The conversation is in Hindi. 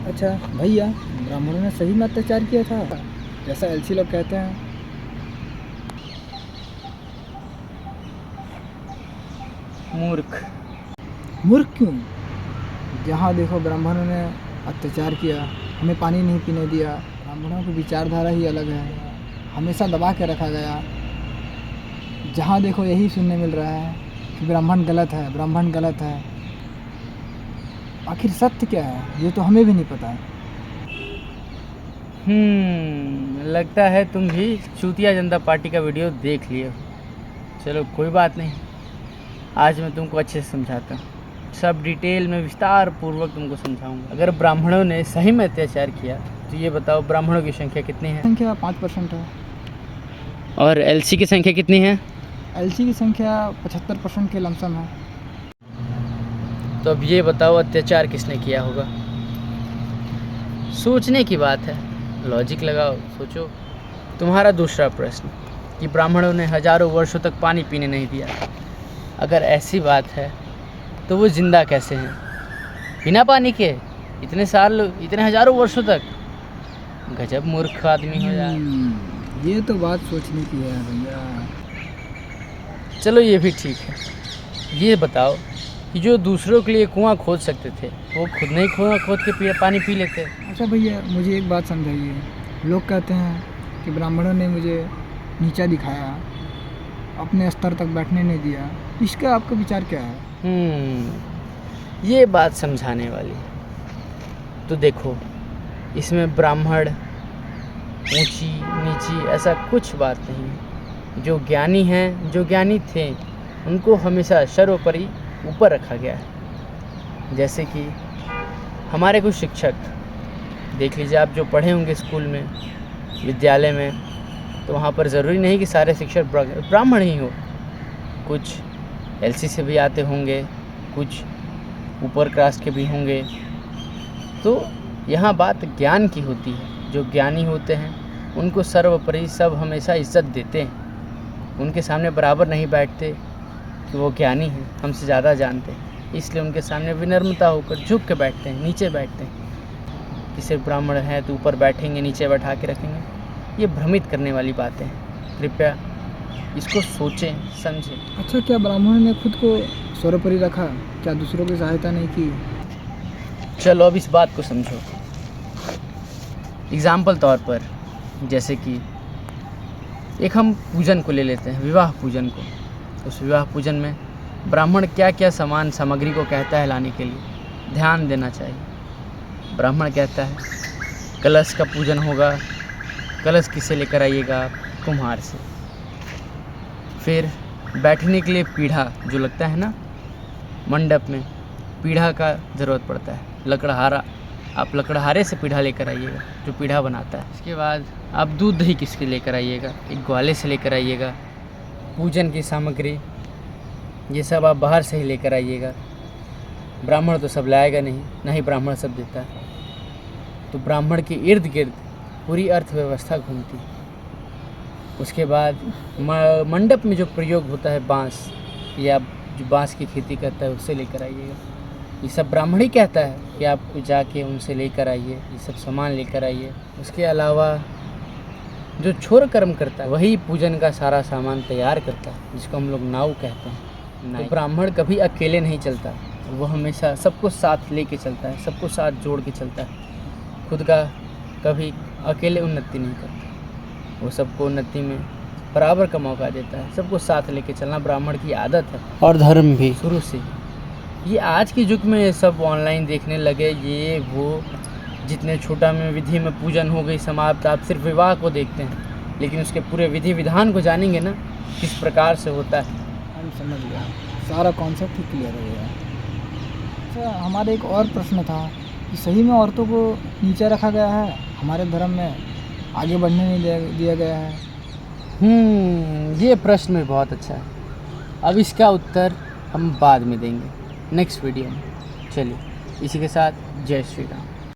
अच्छा भैया, ब्राह्मणों ने सही में अत्याचार किया था जैसा एलसी लोग कहते हैं? मूर्ख। मूर्ख क्यों? जहाँ देखो ब्राह्मणों ने अत्याचार किया, हमें पानी नहीं पीने दिया। ब्राह्मणों की विचारधारा ही अलग है, हमेशा दबा के रखा गया। जहाँ देखो यही सुनने मिल रहा है कि ब्राह्मण गलत है, ब्राह्मण गलत है। आखिर सत्य क्या है ये तो हमें भी नहीं पता है। लगता है तुम भी चूतिया जनता पार्टी का वीडियो देख लिए हो। चलो कोई बात नहीं, आज मैं तुमको अच्छे से समझाता हूँ। सब डिटेल में विस्तार पूर्वक तुमको समझाऊंगा। अगर ब्राह्मणों ने सही में अत्याचार किया तो ये बताओ, ब्राह्मणों की संख्या कितनी है? संख्या 5% है। और एलसी की संख्या कितनी है? एलसी की संख्या 75% के लमसम है। तो अब ये बताओ, अत्याचार किसने किया होगा? सोचने की बात है, लॉजिक लगाओ, सोचो। तुम्हारा दूसरा प्रश्न कि ब्राह्मणों ने हजारों वर्षों तक पानी पीने नहीं दिया। अगर ऐसी बात है तो वो जिंदा कैसे हैं बिना पानी के, इतने साल, इतने हजारों वर्षों तक? गजब मूर्ख आदमी हो यार। ये तो बात सोचने की है भैया। चलो ये भी ठीक है। ये बताओ कि जो दूसरों के लिए कुआं खोद सकते थे वो खुद नहीं कुआं खोद के पानी पी लेते? अच्छा भैया, मुझे एक बात समझाइए। लोग कहते हैं कि ब्राह्मणों ने मुझे नीचा दिखाया, अपने स्तर तक बैठने नहीं दिया। इसका आपका विचार क्या है? ये बात समझाने वाली। तो देखो, इसमें ब्राह्मण ऊंची नीची ऐसा कुछ बात नहीं है। जो ज्ञानी हैं, जो ज्ञानी थे, उनको हमेशा सर्वोपरि ऊपर रखा गया है। जैसे कि हमारे कुछ शिक्षक देख लीजिए, आप जो पढ़े होंगे स्कूल में, विद्यालय में, तो वहाँ पर ज़रूरी नहीं कि सारे शिक्षक ब्राह्मण ही हो। कुछ एलसी से भी आते होंगे, कुछ ऊपर कास्ट के भी होंगे। तो यहाँ बात ज्ञान की होती है। जो ज्ञानी होते हैं उनको सर्वोपरि सब हमेशा इज्जत देते हैं। उनके सामने बराबर नहीं बैठते कि वो ज्ञानी हैं, हमसे ज़्यादा जानते हैं, इसलिए उनके सामने विनम्रता होकर झुक के बैठते हैं, नीचे बैठते हैं। कि सिर्फ ब्राह्मण हैं तो ऊपर बैठेंगे, नीचे बैठा के रखेंगे। ये भ्रमित करने वाली बातें हैं। कृपया इसको सोचें, समझें। अच्छा, क्या ब्राह्मणों ने खुद को सर्वोपरि रखा? क्या दूसरों की सहायता नहीं की? चलो अब इस बात को समझो। एग्जाम्पल तौर पर, जैसे कि एक हम पूजन को ले लेते हैं, विवाह पूजन को। उस विवाह पूजन में ब्राह्मण क्या क्या सामान सामग्री को कहता है लाने के लिए, ध्यान देना चाहिए। ब्राह्मण कहता है कलश का पूजन होगा, कलश किससे लेकर आइएगा? कुम्हार से। फिर बैठने के लिए पीढ़ा जो लगता है ना मंडप में, पीढ़ा का ज़रूरत पड़ता है। लकड़हारा, आप लकड़हारे से पीढ़ा लेकर आइएगा, जो पीढ़ा बनाता है। इसके बाद आप दूध दही किसके लेकर आइएगा? एक ग्वाले से लेकर आइएगा। पूजन की सामग्री ये सब आप बाहर से ही लेकर आइएगा। ब्राह्मण तो सब लाएगा नहीं, ना ही ब्राह्मण सब देता है। तो ब्राह्मण के इर्द गिर्द पूरी अर्थव्यवस्था घूमती है। उसके बाद मंडप में जो प्रयोग होता है बांस, या जो बांस की खेती करता है उससे लेकर आइएगा। ये सब ब्राह्मण ही कहता है कि आप जाके उनसे लेकर आइए, ये सब सामान लेकर आइए। उसके अलावा जो छोर कर्म करता है वही पूजन का सारा सामान तैयार करता है, जिसको हम लोग नाव कहते हैं। तो ब्राह्मण कभी अकेले नहीं चलता, वो हमेशा सबको साथ लेके चलता है, सबको साथ जोड़ के चलता है। खुद का कभी अकेले उन्नति नहीं करता, वो सबको उन्नति में बराबर का मौका देता है। सबको साथ लेके चलना ब्राह्मण की आदत है, और धर्म भी शुरू से। ये आज के युग में सब ऑनलाइन देखने लगे, ये वो, जितने छोटा में विधि में पूजन हो गई समाप्त। आप सिर्फ विवाह को देखते हैं, लेकिन उसके पूरे विधि विधान को जानेंगे ना, किस प्रकार से होता है। हम समझ गया, सारा कॉन्सेप्ट ही क्लियर हो गया। अच्छा, हमारा एक और प्रश्न था कि सही में औरतों को नीचे रखा गया है? हमारे धर्म में आगे बढ़ने नहीं दिया गया है। ये प्रश्न भी बहुत अच्छा है। अब इसका उत्तर हम बाद में देंगे, नेक्स्ट वीडियो में। चलिए, इसी के साथ जय श्री राम।